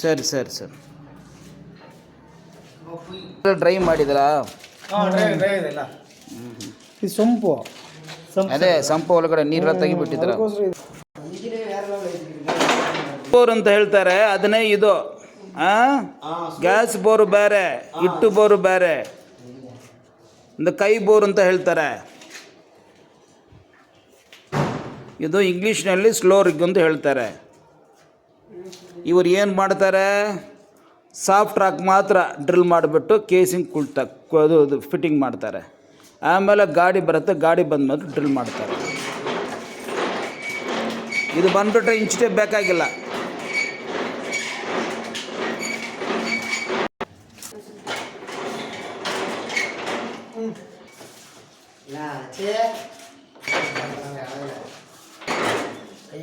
ಸರಿ ಸರಿ ಸರಿ. ಡ್ರೈ ಮಾಡಿದ್ರಾ? ಈ ಸೊಂಪು ಅದೇ ಸಂಪು ಒಳಗಡೆ ನೀರೆಲ್ಲ ತೆಗಿಬಿಟ್ಟಿದ್ರ. ಬೋರ್ ಅಂತ ಹೇಳ್ತಾರೆ ಅದನ್ನೇ ಇದು. ಗ್ಯಾಸ್ ಬೋರು ಬೇರೆ, ಇಟ್ಟು ಬೋರು ಬೇರೆ, ಒಂದು ಕೈ ಬೋರ್ ಅಂತ ಹೇಳ್ತಾರೆ. ಇದು ಇಂಗ್ಲೀಷ್ನಲ್ಲಿ ಸ್ಲೋ ರಿಗ್ ಅಂತ ಹೇಳ್ತಾರೆ. ಇವರು ಏನು ಮಾಡ್ತಾರೆ, ಸಾಫ್ಟ್ ರಾಕ್ ಮಾತ್ರ ಡ್ರಿಲ್ ಮಾಡಿಬಿಟ್ಟು ಕೇಸಿಂಗ್ ಅದು ಫಿಟ್ಟಿಂಗ್ ಮಾಡ್ತಾರೆ. ಆಮೇಲೆ ಗಾಡಿ ಬರುತ್ತೆ, ಗಾಡಿ ಬಂದ್ಮೇಲೆ ಡ್ರಿಲ್ ಮಾಡ್ತಾರೆ. ಇದು ಬಂದ್ಬಿಟ್ರೆ ಇಂಚಿಟೇ ಬೇಕಾಗಿಲ್ಲ. ಕೈ